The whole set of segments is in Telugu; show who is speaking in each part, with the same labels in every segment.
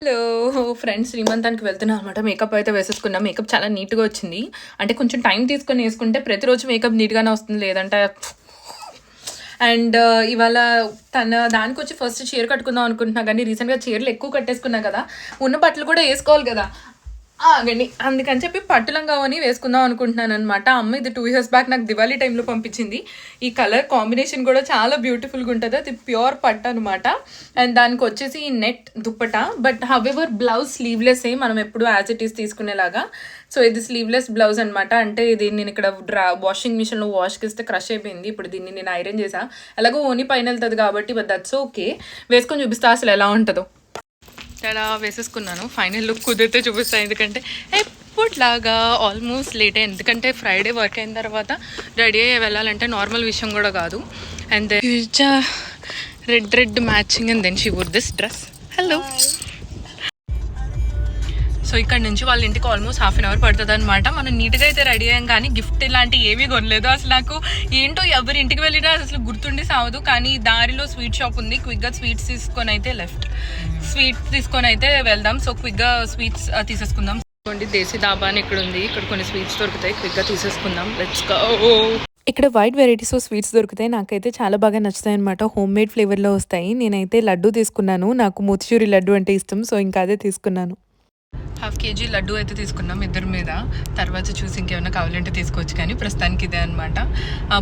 Speaker 1: హలో ఫ్రెండ్స్, శ్రీమంతానికి వెళ్తున్నాం అనమాట. మేకప్ అయితే వేసేసుకున్నాం. మేకప్ చాలా నీట్గా వచ్చింది. అంటే కొంచెం టైం తీసుకొని వేసుకుంటే ప్రతిరోజు మేకప్ నీట్గానే వస్తుంది, లేదంటే అండ్ ఇవాళ తన దానికి వచ్చి ఫస్ట్ చీర కట్టుకుందాం అనుకుంటున్నా, కానీ రీసెంట్గా చీరలు ఎక్కువ కట్టేసుకున్నా కదా, ఉన్న బట్టలు కూడా వేసుకోవాలి కదా ఆగండి, అందుకని చెప్పి పట్టులంగా అని వేసుకుందాం అనుకుంటున్నాను అనమాట. అమ్మ ఇది 2 years బ్యాక్ నాకు దివాళీ టైంలో పంపించింది. ఈ కలర్ కాంబినేషన్ కూడా చాలా బ్యూటిఫుల్గా ఉంటుంది. అది ప్యూర్ పట్టు అనమాట. అండ్ దానికి వచ్చేసి net dupatta, but however blouse sleeveless మనం ఎప్పుడు యాజ్ ఇట్ ఈస్ తీసుకునేలాగా. సో ఇది స్లీవ్లెస్ బ్లౌజ్ అనమాట. అంటే ఇది నేను ఇక్కడ వాషింగ్ మిషన్లో వాష్కి ఇస్తే క్రష్ అయిపోయింది. ఇప్పుడు దీన్ని నేను ఐరన్ చేసా. అలాగో ఓని పైన వెళ్తుంది కాబట్టి, బట్ దట్స్ ఓకే. వేసుకొని చూపిస్తా అసలు ఎలా ఉంటుందో. అలా వేసేసుకున్నాను. ఫైనల్ లుక్ కుదిరితే చూపిస్తాను, ఎందుకంటే ఎప్పుడులాగా ఆల్మోస్ట్ లేట్ అయ్యింది. ఎందుకంటే ఫ్రైడే వర్క్ అయిన తర్వాత రెడీ అయ్యి వెళ్ళాలంటే నార్మల్ విషయం కూడా కాదు. And red matching and then she would this dress. Hello. So ఇక్కడ నుంచి వాళ్ళ ఇంటికి ఆల్మోస్ట్ 1/2 hour పడుతుంది అనమాట. మనం నీట్గా అయితే రెడీ అయ్యాం, కానీ గిఫ్ట్ ఇలాంటివి ఏమీ కొనలేదు. అసలు నాకు ఏంటో ఎవరి ఇంటికి వెళ్ళినా అసలు గుర్తుండి సావదు. కానీ దారిలో స్వీట్ షాప్ ఉంది, క్విక్గా స్వీట్స్ తీసుకొని అయితే స్వీట్స్ తీసుకొని అయితే వెళ్దాం. సో క్విక్గా స్వీట్స్ తీసేసుకుందాం. దేశీ దాబా అని ఇక్కడ ఉంది, ఇక్కడ కొన్ని స్వీట్స్ దొరుకుతాయి, క్విక్గా తీసేసుకుందాం. Let's go. ఇక్కడ వైడ్ వెరైటీస్ ఆఫ్ స్వీట్స్ దొరుకుతాయి. నాకైతే చాలా బాగా నచ్చుతాయి అనమాట. హోమ్ మేడ్ ఫ్లేవర్లో వస్తాయి. నేనైతే లడ్డు తీసుకున్నాను, నాకు మోతిచూరి లడ్డు అంటే ఇష్టం, సో ఇంకా అదే తీసుకున్నాను. 1/2 kg లడ్డు అయితే తీసుకున్నాం ఇద్దరి మీద. తర్వాత చూసి ఇంకేమైనా కావాలంటే తీసుకోవచ్చు, కానీ ప్రస్తుతానికి ఇదే అనమాట.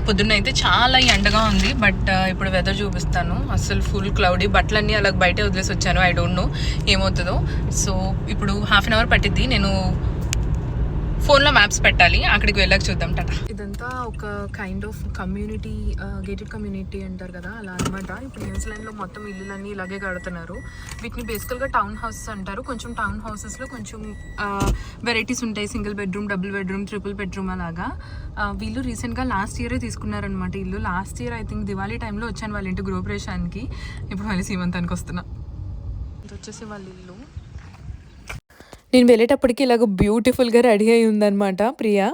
Speaker 1: పొద్దున్న అయితే చాలా ఎండగా ఉంది, బట్ ఇప్పుడు వెదర్ చూపిస్తాను. అసలు ఫుల్ క్లౌడీ. బట్టలన్నీ అలా బయటే వదిలేసి వచ్చాను. ఐ డోంట్ నో ఏమవుతుందో. సో ఇప్పుడు 1/2 hour పట్టిద్ది. నేను ఫోన్లో మ్యాప్స్ పెట్టాలి, అక్కడికి వెళ్ళాక చూద్దాం. టాటా. ఇదంతా ఒక kind of community, gated community అంటారు కదా, అలా అనమాట. ఇప్పుడు న్యూజిలాండ్లో మొత్తం ఇల్లులన్నీ ఇలాగే కడుతున్నారు. వీటిని బేసికల్గా టౌన్ హౌసెస్ అంటారు. కొంచెం టౌన్ హౌసెస్లో కొంచెం వెరైటీస్ ఉంటాయి. Single bedroom, double bedroom, triple bedroom అలాగా. వీళ్ళు రీసెంట్గా లాస్ట్ ఇయరే తీసుకున్నారనమాట ఇల్లు. Last year I think Diwali టైంలో వచ్చాను వాళ్ళ ఇంటి గృహప్రవేశానికి. ఇప్పుడు మళ్ళీ సీమంతానికి వస్తున్నా. ఇది వచ్చేసి వాళ్ళ ఇల్లు. నేను వెళ్ళేటప్పటికి ఇలాగ బ్యూటిఫుల్గా రెడీ అయి ఉందనమాట ప్రియా.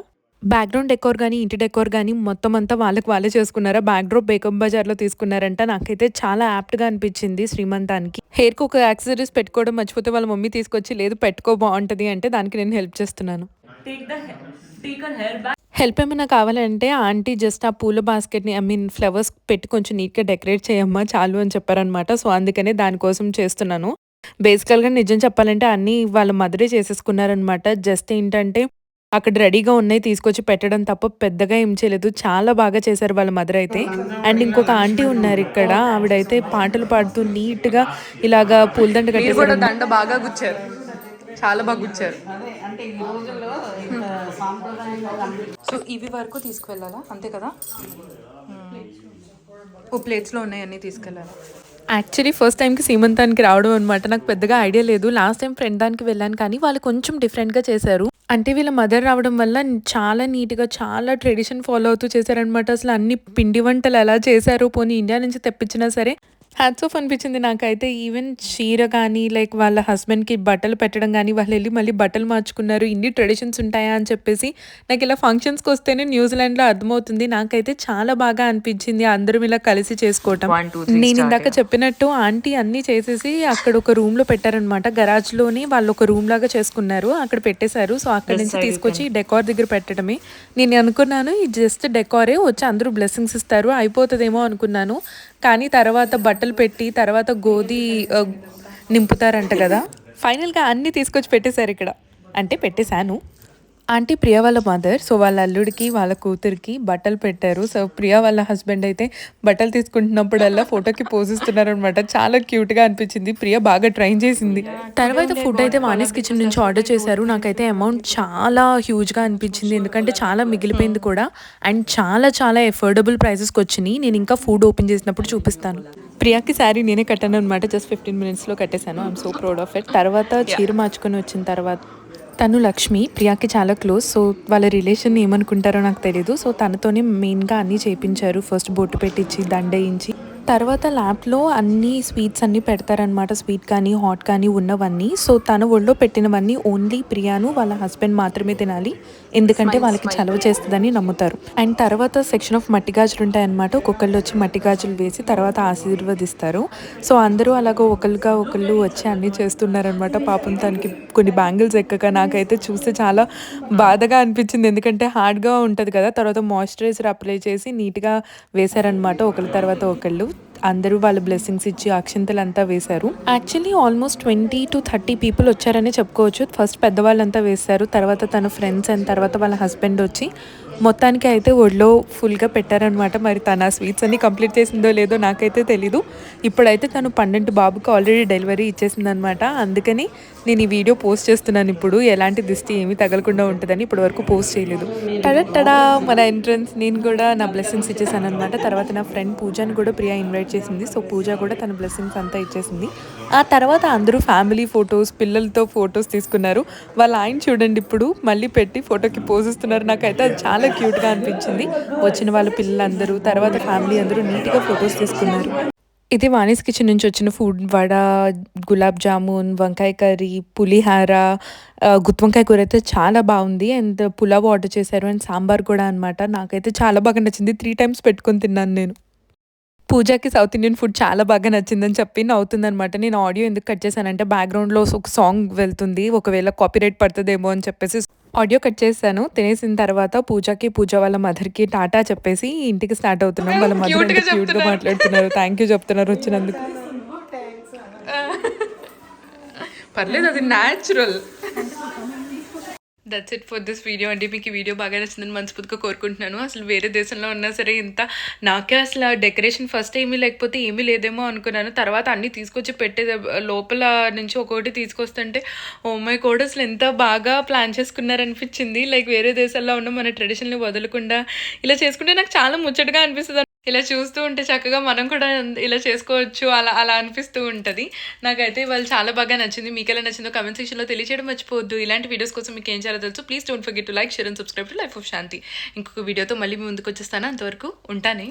Speaker 1: బ్యాక్గ్రౌండ్ డెకోర్ కానీ ఇంటి డెకోర్ కానీ మొత్తం అంతా వాళ్ళే చేసుకున్నారా. బ్యాక్డ్రాప్ బేకప్ బజార్లో తీసుకున్నారంట. నాకైతే చాలా యాప్ట్గా అనిపించింది శ్రీమంతానికి. హెయిర్కి ఒక యాక్సెసరీస్ పెట్టుకోవడం మర్చిపోతే వాళ్ళ మమ్మీ తీసుకొచ్చి లేదు పెట్టుకో బాగుంటుంది అంటే దానికి నేను హెల్ప్ చేస్తున్నాను. హెల్ప్ ఏమైనా కావాలంటే ఆంటీ జస్ట్ ఆ పూల బాస్కెట్ని ఫ్లవర్స్ పెట్టి కొంచెం నీట్గా డెకరేట్ చేయమ్మా చాలు అని చెప్పారనమాట. సో అందుకనే దానికోసం చేస్తున్నాను. బేసికల్గా నిజం చెప్పాలంటే అన్నీ వాళ్ళ మదరే చేసేసుకున్నారనమాట. జస్ట్ ఏంటంటే అక్కడ రెడీగా ఉన్నాయి తీసుకొచ్చి పెట్టడం తప్ప పెద్దగా ఏం చేయలేదు. చాలా బాగా చేశారు వాళ్ళ మదర్ అయితే. అండ్ ఇంకొక ఆంటీ ఉన్నారు ఇక్కడ, ఆవిడైతే పాటలు పాడుతూ నీట్గా ఇలాగా పూలదండ కట్టేసారు. దండ బాగా గుచ్చారు, చాలా బాగా గుచ్చారు. సో ఇవి వరకు తీసుకువెళ్ళాలా, అంతే కదా. ఓ ప్లేట్స్లో ఉన్నాయన్నీ తీసుకెళ్ళాలి. యాక్చువల్లీ ఫస్ట్ టైంకి సీమంతానికి రావడం అనమాట. నాకు పెద్దగా ఐడియా లేదు. లాస్ట్ టైం ఫ్రెండ్ దానికి వెళ్ళాను, కానీ వాళ్ళు కొంచెం డిఫరెంట్గా చేశారు. అంటే వీళ్ళ మదర్ రావడం వల్ల చాలా నీట్గా చాలా ట్రెడిషన్ ఫాలో అవుతూ చేశారనమాట. అసలు అన్ని పిండి వంటలు ఎలా చేశారు, పోనీ ఇండియా నుంచి తెప్పించినా సరే హ్యాట్స్ ఆఫ్ అనిపించింది నాకైతే. ఈవెన్ చీర కానీ లైక్ వాళ్ళ హస్బెండ్కి బట్టలు పెట్టడం కానీ, వాళ్ళు వెళ్ళి మళ్ళీ బట్టలు మార్చుకున్నారు. ఇన్ని ట్రెడిషన్స్ ఉంటాయా అని చెప్పేసి నాకు ఇలా ఫంక్షన్స్కి వస్తేనే న్యూజిలాండ్లో అర్థమవుతుంది. నాకైతే చాలా బాగా అనిపించింది అందరం ఇలా కలిసి చేసుకోవటం. నేను ఇందాక చెప్పినట్టు ఆంటీ అన్నీ చేసేసి అక్కడ ఒక రూమ్లో పెట్టారనమాట. గరాజ్లోని వాళ్ళు ఒక రూమ్ లాగా చేసుకున్నారు, అక్కడ పెట్టేశారు. సో అక్కడ నుంచి తీసుకొచ్చి డెకార్ దగ్గర పెట్టడమే. నేను అనుకున్నాను ఈ జస్ట్ డెకారే వచ్చి అందరూ బ్లెస్సింగ్స్ ఇస్తారు అయిపోతుందేమో అనుకున్నాను, కానీ తర్వాత బట్టలు పెట్టి తర్వాత గోధి నింపుతారంట కదా. ఫైనల్గా అన్నీ తీసుకొచ్చి పెట్టేశారు ఇక్కడ, అంటే పెట్టేశాను. ఆంటీ ప్రియా వాళ్ళ మదర్, సో వాళ్ళ అల్లుడికి వాళ్ళ కూతురికి బట్టలు పెట్టారు. సో ప్రియా వాళ్ళ హస్బెండ్ అయితే బట్టలు తీసుకుంటున్నప్పుడల్లా ఫోటోకి పోజిస్తున్నారు అనమాట. చాలా క్యూట్గా అనిపించింది. ప్రియా బాగా ట్రైన్ చేసింది. తర్వాత ఫుడ్ అయితే వానీస్ కిచెన్ నుంచి ఆర్డర్ చేశారు. నాకైతే అమౌంట్ చాలా హ్యూజ్గా అనిపించింది, ఎందుకంటే చాలా మిగిలిపోయింది కూడా. అండ్ చాలా ఎఫోర్డబుల్ ప్రైసెస్కి వచ్చినాయి. నేను ఇంకా ఫుడ్ ఓపెన్ చేసినప్పుడు చూపిస్తాను. ప్రియాకి శారీ నేనే కట్టాను అనమాట. జస్ట్ 15 minutesలో కట్టేశాను. I'm so proud of it. తర్వాత చీర మార్చుకొని వచ్చిన తర్వాత తను లక్ష్మి ప్రియాకి చాలా క్లోజ్. సో వాళ్ళ రిలేషన్ ఏమనుకుంటారో నాకు తెలీదు. సో తనతోనే మెయిన్గా అన్నీ చేయించారు. ఫస్ట్ బొట్టు పెట్టించి దండ వేయించి
Speaker 2: తర్వాత ల్యాబ్లో అన్ని స్వీట్స్ అన్నీ పెడతారనమాట, స్వీట్ కానీ హాట్ కానీ ఉన్నవన్నీ. సో తన ఒళ్ళో పెట్టినవన్నీ ఓన్లీ ప్రియాను వాళ్ళ హస్బెండ్ మాత్రమే తినాలి, ఎందుకంటే వాళ్ళకి చలవ చేస్తుందని నమ్ముతారు. అండ్ తర్వాత సెక్షన్ ఆఫ్ మట్టి గాజులు ఉంటాయన్నమాట. ఒక్కొక్కళ్ళు వచ్చి మట్టి గాజులు వేసి తర్వాత ఆశీర్వదిస్తారు. సో అందరూ అలాగో ఒకళ్ళు వచ్చి అన్నీ చేస్తున్నారనమాట. పాపం తనకి కొన్ని బ్యాంగిల్స్ ఎక్కక నాకైతే చూస్తే చాలా బాధగా అనిపించింది, ఎందుకంటే హార్డ్గా ఉంటుంది కదా. తర్వాత మాయిశ్చరైజర్ అప్లై చేసి నీట్గా వేశారనమాట ఒకళ్ళ తర్వాత ఒకళ్ళు. అందరూ వాళ్ళ బ్లెస్సింగ్స్ ఇచ్చి అక్షింతలంతా వేశారు. యాక్చువల్లీ ఆల్మోస్ట్ 20 to 30 పీపుల్ వచ్చారని చెప్పుకోవచ్చు. ఫస్ట్ పెద్దవాళ్ళంతా వేశారు, తర్వాత తన ఫ్రెండ్స్ అండ్ తర్వాత వాళ్ళ హస్బెండ్ వచ్చి మొత్తానికి అయితే ఒళ్ళో ఫుల్గా పెట్టారనమాట. మరి తన స్వీట్స్ అన్ని కంప్లీట్ చేసిందో లేదో నాకైతే తెలీదు. ఇప్పుడైతే తను 12 బాబుకి ఆల్రెడీ డెలివరీ ఇచ్చేసిందనమాట. అందుకని నేను ఈ వీడియో పోస్ట్ చేస్తున్నాను ఇప్పుడు, ఎలాంటి దిష్టి ఏమీ తగలకుండా ఉంటుందని. ఇప్పటి వరకు పోస్ట్ చేయలేదు. టడా మన ఎంట్రన్స్, నేను కూడా నా బ్లెస్సింగ్స్ ఇచ్చేసాను అనమాట. తర్వాత నా ఫ్రెండ్ పూజని కూడా ప్రియా ఇన్వైట్ చేసింది. సో పూజ కూడా తన బ్లెస్సింగ్స్ అంతా ఇచ్చేసింది. ఆ తర్వాత అందరూ ఫ్యామిలీ ఫొటోస్, పిల్లలతో ఫొటోస్ తీసుకున్నారు. వాళ్ళ ఆయన చూడండి ఇప్పుడు మళ్ళీ పెట్టి ఫోటోకి పోజ్ ఇస్తున్నారు. నాకైతే అది చాలా క్యూట్గా అనిపించింది. వచ్చిన వాళ్ళ పిల్లలందరూ తర్వాత ఫ్యామిలీ అందరూ నీట్గా ఫొటోస్ తీసుకున్నారు. ఇది వాణీస్ కిచెన్ నుంచి వచ్చిన ఫుడ్. వడ, గులాబ్ జామున్, వంకాయ కర్రీ, పులిహార, గుత్తి కూర అయితే చాలా బాగుంది. అండ్ పులావ్ ఆర్డర్ చేశారు అండ్ సాంబార్ కూడా అనమాట. నాకైతే చాలా బాగా నచ్చింది. 3 times పెట్టుకొని తిన్నాను నేను. పూజకి సౌత్ ఇండియన్ ఫుడ్ చాలా బాగా నచ్చిందని చెప్పి నవ్వుతుందనమాట. నేను ఆడియో ఎందుకు కట్ చేశానంటే బ్యాక్గ్రౌండ్లో ఒక సాంగ్ వెళ్తుంది, ఒకవేళ కాపీరైట్ పడుతుందేమో అని చెప్పేసి ఆడియో కట్ చేశాను. తినేసిన తర్వాత పూజ వాళ్ళ మదర్కి టాటా చెప్పేసి ఇంటికి స్టార్ట్ అవుతున్నాం. వాళ్ళ మదర్ అంటే క్యూట్గా మాట్లాడుతున్నారు, థ్యాంక్ యూ చెప్తున్నారు వచ్చినందుకు.
Speaker 1: పర్లేదు, అది natural. That's it for this video అండి. మీకు ఈ వీడియో బాగా నచ్చిందని మనస్ఫూర్తిగా కోరుకుంటున్నాను. అసలు వేరే దేశంలో ఉన్నా సరే ఇంత నాకే అసలు డెకరేషన్ ఫస్ట్ ఏమీ లేకపోతే ఏమీ లేదేమో అనుకున్నాను. తర్వాత అన్నీ తీసుకొచ్చి పెట్టే లోపల నుంచి ఒక్కొక్కటి తీసుకొస్తుంటే ఓ మై గాడ్ అసలు ఎంత బాగా ప్లాన్ చేసుకున్నారనిపించింది. లైక్ వేరే దేశాల్లో ఉన్న మన ట్రెడిషన్ని వదలకుండా ఇలా చేసుకుంటే నాకు చాలా ముచ్చటగా అనిపిస్తుంది. ఇలా చూస్తూ ఉంటే చక్కగా మనం కూడా ఇలా చేసుకోవచ్చు అలా అనిపిస్తూ ఉంటుంది. నాకైతే వాళ్ళు చాలా బాగా నచ్చింది. మీకు ఎలా నచ్చిందో కమెంట్ సెక్షన్లో తెలియజేయడం మర్చిపోవద్దు. ఇలాంటి వీడియోస్ కోసం మీకు ఏం చేయాలో తెలుసు. Please don't forget to like, share and subscribe to life of Shanti. ఇంకొక వీడియోతో మళ్ళీ మీ ముందుకు వచ్చేస్తాను. అంతవరకు ఉంటానే.